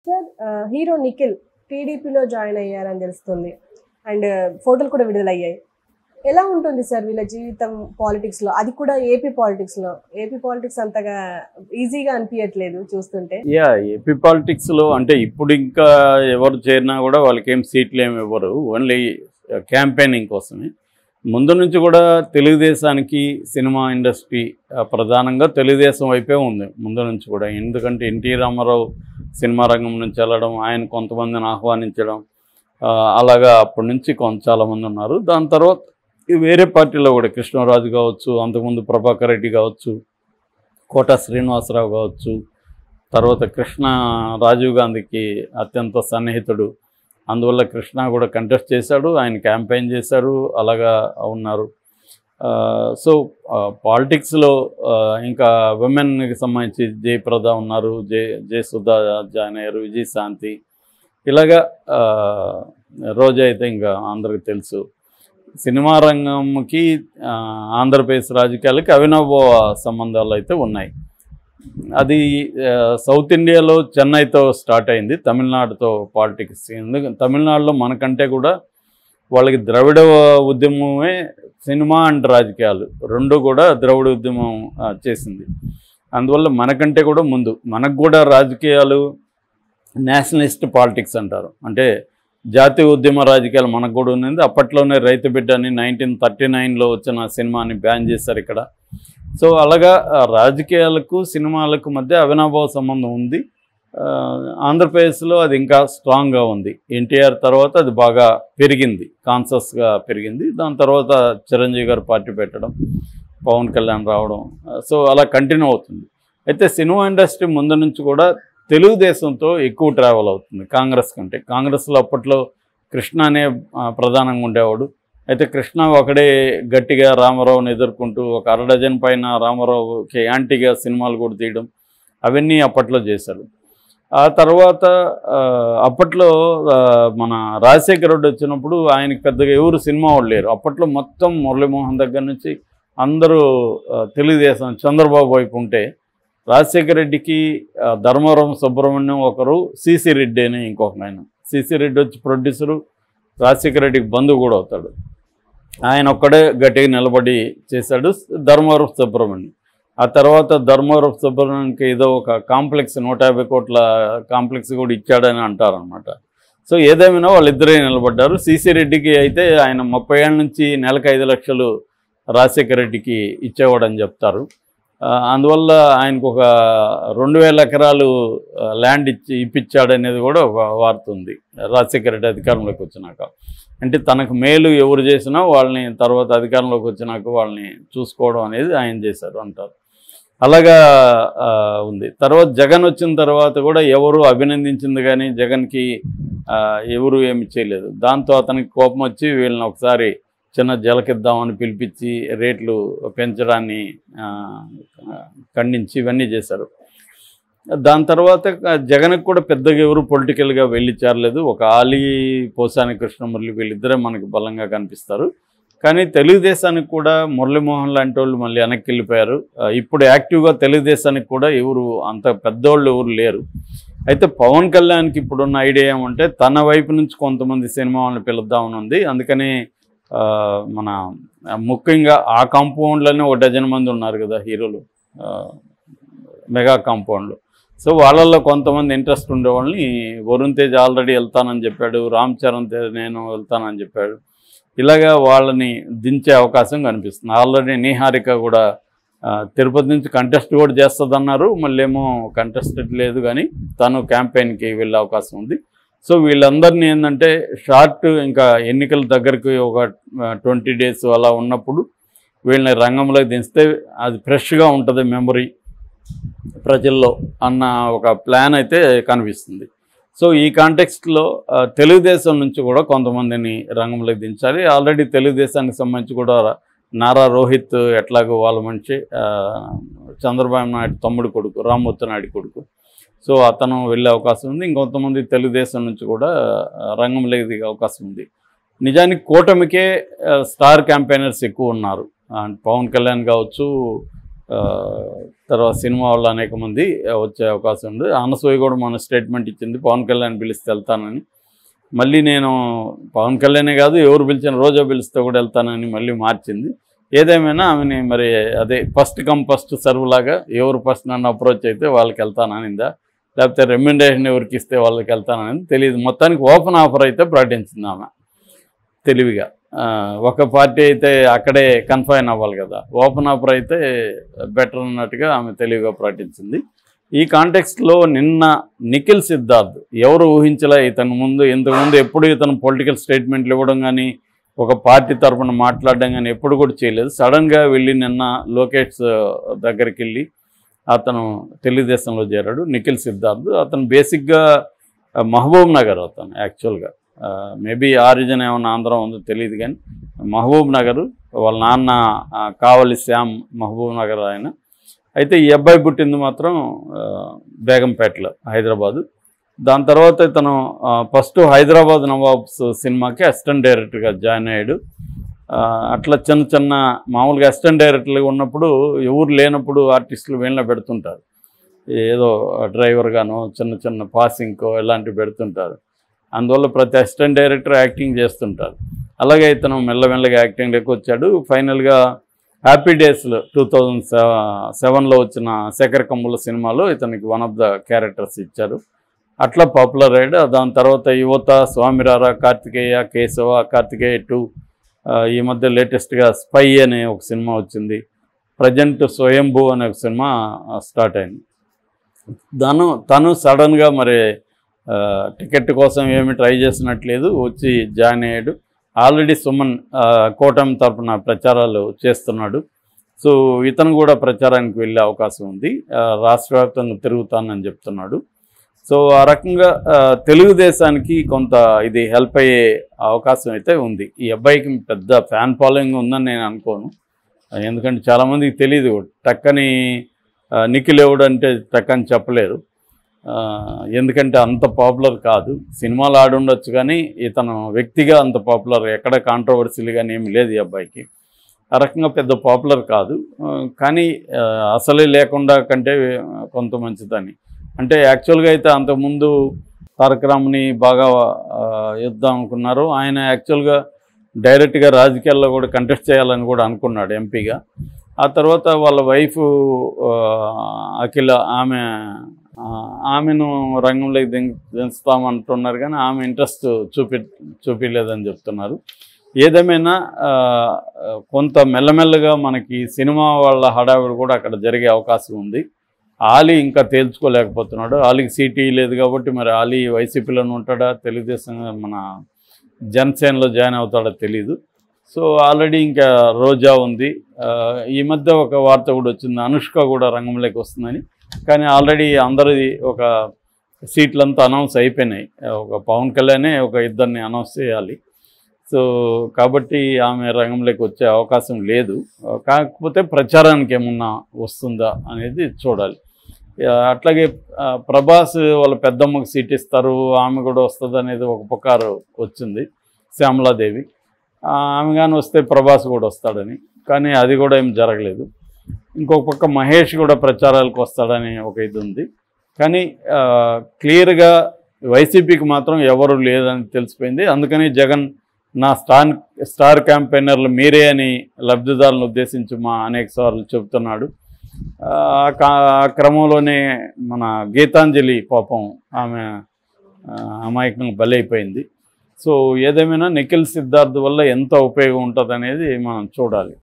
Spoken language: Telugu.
సార్ హీరో నిఖిల్ టీడీపీలో జాయిన్ అయ్యారని తెలుస్తుంది. అండ్ ఫోటోలు కూడా విడుదలయ్యాయి. ఎలా ఉంటుంది సార్ వీళ్ళ జీవితం పాలిటిక్స్లో, అది కూడా ఏపీ పాలిటిక్స్లో? ఏపీ పాలిటిక్స్ అంతగా ఈజీగా అనిపించట్లేదు చూస్తుంటే. ఏపీ పాలిటిక్స్లో అంటే ఇప్పుడు ఇంకా ఎవరు చేరినా కూడా వాళ్ళకి ఏం సీట్లు ఏమి ఇవ్వరు, ఓన్లీ క్యాంపెయినింగ్ కోసమే. ముందు నుంచి కూడా తెలుగుదేశానికి సినిమా ఇండస్ట్రీ ప్రధానంగా తెలుగుదేశం వైపే ఉంది ముందు నుంచి కూడా. ఎందుకంటే ఎన్టీ రామారావు సినిమా రంగం నుంచి వెళ్ళడం, ఆయన కొంతమందిని ఆహ్వానించడం, అలాగా అప్పటి నుంచి చాలామంది ఉన్నారు. దాని తర్వాత వేరే పార్టీలో కూడా కృష్ణరాజు కావచ్చు, అంతకుముందు ప్రభాకర్ రెడ్డి కావచ్చు, కోట శ్రీనివాసరావు కావచ్చు, తర్వాత కృష్ణ రాజీవ్ గాంధీకి అత్యంత సన్నిహితుడు, అందువల్ల కృష్ణ కూడా కంటెస్ట్ చేశాడు, ఆయన క్యాంపెయిన్ చేశారు, అలాగా ఉన్నారు. సో పాలిటిక్స్లో ఇంకా విమెన్కి సంబంధించి జయప్రద ఉన్నారు, జయసుధ జాయిన్ అయ్యారు, విజయశాంతి, ఇలాగా రోజా అయితే ఇంకా అందరికి తెలుసు. సినిమా రంగంకి ఆంధ్రప్రదేశ్ రాజకీయాలకి అవినాభావ సంబంధాలు అయితే ఉన్నాయి. అది సౌత్ ఇండియాలో చెన్నైతో స్టార్ట్ అయింది, తమిళనాడుతో పాలిటిక్స్. ఎందుకంటే తమిళనాడులో మనకంటే కూడా వాళ్ళకి ద్రవిడ ఉద్యమమే సినిమా అండ్ రాజకీయాలు రెండు కూడా ద్రవిడ ఉద్యమం చేసింది. అందువల్ల మనకంటే కూడా ముందు, మనకు కూడా రాజకీయాలు నేషనలిస్ట్ పాలిటిక్స్ అంటారు, అంటే జాతీయ ఉద్యమ రాజకీయాలు మనకు కూడా ఉన్నది. అప్పట్లోనే రైతు బిడ్డ అని 1939లో వచ్చిన సినిమాని బ్యాన్ చేశారు ఇక్కడ. సో అలాగా రాజకీయాలకు సినిమాలకు మధ్య అవినాభావ సంబంధం ఉంది. ఆంధ్రప్రదేశ్లో అది ఇంకా స్ట్రాంగ్గా ఉంది. ఎన్టీఆర్ తర్వాత అది బాగా పెరిగింది, కాన్షియస్గా పెరిగింది. దాని తర్వాత చిరంజీవి గారు పార్టీ పెట్టడం, పవన్ కళ్యాణ్ రావడం, సో అలా కంటిన్యూ అవుతుంది. అయితే సినిమా ఇండస్ట్రీ ముందు నుంచి కూడా తెలుగుదేశంతో ఎక్కువ ట్రావెల్ అవుతుంది కాంగ్రెస్ కంటే. కాంగ్రెస్లో అప్పట్లో కృష్ణ అనే ప్రధానంగా ఉండేవాడు. అయితే కృష్ణ ఒకడే గట్టిగా రామారావుని ఎదుర్కొంటూ ఒక అరడజన్ పైన రామారావుకి యాంటీగా సినిమాలు కూడా తీయడం, అవన్నీ అప్పట్లో చేశారు. ఆ తర్వాత అప్పట్లో మన రాజశేఖర రెడ్డి వచ్చినప్పుడు ఆయనకి పెద్దగా ఎవరు సినిమా వాళ్ళు లేరు. అప్పట్లో మొత్తం మురళీమోహన్ దగ్గర నుంచి అందరూ తెలుగుదేశం చంద్రబాబు వైపు ఉంటే, రాజశేఖర రెడ్డికి ధర్మవరం సుబ్రహ్మణ్యం ఒకరు, సిసి రెడ్డి అని ఇంకొక ఆయన. సిసి రెడ్డి వచ్చి ప్రొడ్యూసరు, రాజశేఖర రెడ్డికి బంధువు కూడా అవుతాడు. ఆయన ఒక్కడే గట్టిగా నిలబడి చేశాడు ధర్మవరం సుబ్రహ్మణ్యం. ఆ తర్వాత ధర్మవరం సుబ్రహ్మణ్యంకి ఏదో ఒక కాంప్లెక్స్ 150 కోట్ల కాంప్లెక్స్ కూడా ఇచ్చాడని అంటారనమాట. సో ఏదేమైనా వాళ్ళిద్దరే నిలబడ్డారు. సిసి రెడ్డికి అయితే ఆయన 30 ఏళ్ళ నుంచి నెలకు 5 లక్షలు రాజశేఖర రెడ్డికి ఇచ్చేవాడని చెప్తారు. అందువల్ల ఆయనకు ఒక 2000 ఎకరాలు ల్యాండ్ ఇప్పించాడనేది కూడా ఒక వార్త ఉంది రాజశేఖర రెడ్డి అధికారంలోకి వచ్చినాక. అంటే తనకు మేలు ఎవరు చేసినా వాళ్ళని తర్వాత అధికారంలోకి వచ్చినాక వాళ్ళని చూసుకోవడం అనేది ఆయన చేశారు అంటారు. అలాగా ఉంది. తర్వాత జగన్ వచ్చిన తర్వాత కూడా ఎవరు అభినందించింది కానీ జగన్కి ఎవరు ఏమి చేయలేదు. దాంతో అతనికి కోపం వచ్చి వీళ్ళని ఒకసారి చిన్న జలకిద్దామని పిలిపించి రేట్లు పెంచడాన్ని ఖండించి ఇవన్నీ చేశారు. దాని తర్వాత జగన్కి కూడా పెద్దగా ఎవరు పొలిటికల్గా వెళ్ళి చేరలేదు. ఒక ఆలి పోసాని కృష్ణమురళి వీళ్ళిద్దరే మనకి బలంగా కనిపిస్తారు. కానీ తెలుగుదేశానికి కూడా మురళీమోహన్ లాంటి వాళ్ళు మళ్ళీ వెనక్కి వెళ్ళిపోయారు. ఇప్పుడు యాక్టివ్గా తెలుగుదేశానికి కూడా ఎవరు అంత పెద్దోళ్ళు ఎవరు లేరు. అయితే పవన్ కళ్యాణ్కి ఇప్పుడున్న ఐడియా ఏమంటే తన వైపు నుంచి కొంతమంది సినిమా వాళ్ళని పిలుద్దామని ఉంది. అందుకని మన ముఖ్యంగా ఆ కాంపౌండ్లోనే 1 డజన్ మంది ఉన్నారు కదా హీరోలు, మెగా కాంపౌండ్లో. సో వాళ్ళల్లో కొంతమంది ఇంట్రెస్ట్ ఉండేవాళ్ళని, వరుణ్ తేజ్ ఆల్రెడీ వెళ్తానని చెప్పాడు, రామ్ చరణ్ తేజ్ నేను వెళ్తానని చెప్పాడు. ఇలాగా వాళ్ళని దించే అవకాశం కనిపిస్తుంది. ఆల్రెడీ నీహారిక కూడా తిరుపతి నుంచి కంటెస్ట్ కూడా చేస్తుందన్నారు. మళ్ళీ ఏమో కంటెస్ట్ లేదు కానీ తను క్యాంపెయిన్కి వెళ్ళే అవకాశం ఉంది. సో వీళ్ళందరినీ ఏంటంటే షార్ట్ ఇంకా ఎన్నికల దగ్గరికి ఒక 20 డేస్ అలా ఉన్నప్పుడు వీళ్ళని రంగంలోకి దించితే అది ఫ్రెష్గా ఉంటుంది మెమరీ ప్రజల్లో అన్న ఒక ప్లాన్ అయితే కనిపిస్తుంది. సో ఈ కాంటెక్స్ట్లో తెలుగుదేశం నుంచి కూడా కొంతమందిని రంగంలోకి దించాలి. ఆల్రెడీ తెలుగుదేశానికి సంబంధించి కూడా నారా రోహిత్ ఎట్లాగో వాళ్ళ మనిషి, చంద్రబాబు నాయుడు తమ్ముడు కొడుకు, రామ్మూర్తి నాయుడు కొడుకు. సో అతను వెళ్ళే అవకాశం ఉంది. ఇంకొంతమంది తెలుగుదేశం నుంచి కూడా రంగంలోకి దిగే అవకాశం ఉంది. నిజానికి కూటమికే స్టార్ క్యాంపెయినర్స్ ఎక్కువ ఉన్నారు. పవన్ కళ్యాణ్ కావచ్చు, తర్వాత సినిమా వాళ్ళు అనేక మంది వచ్చే అవకాశం ఉంది. అనసూయ కూడా మన స్టేట్మెంట్ ఇచ్చింది, పవన్ కళ్యాణ్ పిలిస్తే వెళ్తానని. మళ్ళీ నేను పవన్ కళ్యాణే కాదు, ఎవరు పిలిచిన రోజా పిలిస్తే కూడా వెళ్తానని మళ్ళీ మార్చింది. ఏదేమైనా ఆమెని మరి అదే ఫస్ట్ కమ్ ఫస్ట్ సర్వ్ లాగా ఎవరు ఫస్ట్ నన్ను అప్రోచ్ అయితే వాళ్ళకి వెళ్తాననిందా, లేకపోతే రెమ్యునరేషన్ ఎవరికి ఇస్తే వాళ్ళకి వెళ్తానని తెలియదు. మొత్తానికి ఓపెన్ ఆఫర్ అయితే ప్రకటించింది ఆమె తెలివిగా. ఒక పార్టీ అయితే అక్కడే కన్ఫైన్ అవ్వాలి కదా, ఓపెన్ ఆఫర్ అయితే బెటర్ అన్నట్టుగా ఆమె తెలివిగా ప్రకటించింది. ఈ కాంటెక్స్ట్లో నిన్న నిఖిల్ సిద్ధార్థ్ ఎవరు ఊహించలే ఇతను ఇంతకుముందు ఎప్పుడు ఇతను పొలిటికల్ స్టేట్మెంట్లు ఇవ్వడం కానీ ఒక పార్టీ తరఫున మాట్లాడడం కానీ ఎప్పుడు కూడా చేయలేదు. సడన్గా వెళ్ళి నిన్న లోకేష్ దగ్గరికి వెళ్ళి అతను తెలుగుదేశంలో చేరాడు నిఖిల్ సిద్ధార్థ్. అతను బేసిక్గా మహబూబ్ నగర్ అతను యాక్చువల్గా, మేబీ ఆరిజిన్ ఏమన్నా ఆంధ్ర ఉందో తెలియదు కానీ మహబూబ్ నగర్, వాళ్ళ నాన్న కావలి శ్యామ్ మహబూబ్ నగర్ ఆయన. అయితే ఈ అబ్బాయి పుట్టింది మాత్రం బేగంపేటలో హైదరాబాదు. దాని తర్వాత ఇతను ఫస్ట్ హైదరాబాద్ నవాబ్స్ సినిమాకి అసిస్టెంట్ డైరెక్టర్గా జాయిన్ అయ్యాడు. అట్లా చిన్న మామూలుగా అసిస్టెంట్ డైరెక్టర్గా ఉన్నప్పుడు ఎవరు లేనప్పుడు ఆర్టిస్టులు వీళ్ళని పెడుతుంటారు, ఏదో డ్రైవర్గానో చిన్న పాసింగ్కో ఇలాంటివి పెడుతుంటారు. అందువల్ల ప్రతి అసిస్టెంట్ డైరెక్టర్ యాక్టింగ్ చేస్తుంటారు. అలాగే ఇతను మెల్లమెల్లగా యాక్టింగ్లోకి వచ్చాడు. ఫైనల్గా హ్యాపీ డేస్లో 2007లో వచ్చిన శేఖర్ కమ్ముల సినిమాలో ఇతనికి వన్ ఆఫ్ ద క్యారెక్టర్స్ ఇచ్చారు. అట్లా పాపులర్ అయ్యాడు. దాని తర్వాత యువత, స్వామిరారా, కార్తికేయ, కేశవ, కార్తికేయ 2, ఈ మధ్య లేటెస్ట్గా స్పై అనే ఒక సినిమా వచ్చింది. ప్రజెంట్ స్వయంభూ అనే ఒక సినిమా స్టార్ట్ అయింది. తను సడన్గా మరి టికెట్ కోసం ఏమి ట్రై చేసినట్లేదు, వచ్చి జాయిన్ అయ్యాడు. ఆల్రెడీ సుమన్ కూటమి తరఫున ప్రచారాలు చేస్తున్నాడు. సో ఇతను కూడా ప్రచారానికి వెళ్ళే అవకాశం ఉంది. రాష్ట్ర వ్యాప్తంగా తిరుగుతానని చెప్తున్నాడు. సో ఆ రకంగా తెలుగుదేశానికి కొంత ఇది హెల్ప్ అయ్యే అవకాశం అయితే ఉంది. ఈ అబ్బాయికి పెద్ద ఫ్యాన్ ఫాలోయింగ్ ఉందని నేను అనుకోను, ఎందుకంటే చాలామందికి తెలియదు. టక్కని నిఖిల్ ఎవడు అంటే టక్కని చెప్పలేరు, ఎందుకంటే అంత పాపులర్ కాదు. సినిమాలు ఆడుండొచ్చు కానీ ఇతను వ్యక్తిగా అంత పాపులర్, ఎక్కడ కాంట్రవర్సీలు కానీ ఏమి లేదు ఈ అబ్బాయికి. ఆ రకంగా పెద్ద పాపులర్ కాదు, కానీ అసలే లేకుండా కంటే కొంత మంచిదని. అంటే యాక్చువల్గా అయితే అంతకుముందు తారక రాముని బాగా యుద్ధం అనుకున్నారు. ఆయన యాక్చువల్గా డైరెక్ట్గా రాజకీయాల్లో కూడా కంటెస్ట్ చేయాలని కూడా అనుకున్నాడు ఎంపీగా. ఆ తర్వాత వాళ్ళ వైఫ్ అఖిల ఆమెను రంగంలోకి దించుతామంటున్నారు కానీ ఆమె ఇంట్రెస్ట్ చూపించలేదని చెప్తున్నారు. ఏదేమైనా కొంత మెల్లమెల్లగా మనకి సినిమా వాళ్ళ హడావిడి కూడా అక్కడ జరిగే అవకాశం ఉంది. ఆలీ ఇంకా తేల్చుకోలేకపోతున్నాడు. ఆలీకి సీటీ లేదు కాబట్టి మరి ఆలీ వైసీపీలోనే ఉంటాడా, తెలుగుదేశం మన జనసేనలో జాయిన్ అవుతాడో తెలీదు. సో ఆల్రెడీ ఇంకా రోజా ఉంది. ఈ మధ్య ఒక వార్త కూడా వచ్చింది, అనుష్క కూడా రంగంలోకి వస్తుందని. కానీ ఆల్రెడీ అందరిది ఒక సీట్లంతా అనౌన్స్ అయిపోయినాయి. ఒక పవన్ కళ్యాణే ఒక ఇద్దరిని అనౌన్స్ చేయాలి. సో కాబట్టి ఆమె రంగంలోకి వచ్చే అవకాశం లేదు. కాకపోతే ప్రచారానికి ఏమన్నా వస్తుందా అనేది చూడాలి. అట్లాగే ప్రభాస్ వాళ్ళ పెద్దమ్మకి సీట్ ఇస్తారు, ఆమె కూడా వస్తుంది అనేది ఒక పుకారు వచ్చింది, శ్యామలాదేవి. ఆమె కానీ వస్తే ప్రభాస్ కూడా వస్తాడని, కానీ అది కూడా ఏం జరగలేదు. ఇంకొక పక్క మహేష్ కూడా ప్రచారాలకు వస్తాడని ఒక ఇది ఉంది. కానీ క్లియర్గా వైసీపీకి మాత్రం ఎవరు లేదని తెలిసిపోయింది. అందుకని జగన్ నా స్టార్ క్యాంపెయినర్లు మీరే అని లబ్ధిదారులను ఉద్దేశించి అనేక సార్లు చెబుతున్నాడు. ఆ క్రమంలోనే మన గీతాంజలి పాపం ఆమె అమాయకంగా బలైపోయింది. సో ఏదేమైనా నిఖిల్ సిద్ధార్థ్ వల్ల ఎంత ఉపయోగం ఉంటుంది అనేది మనం చూడాలి.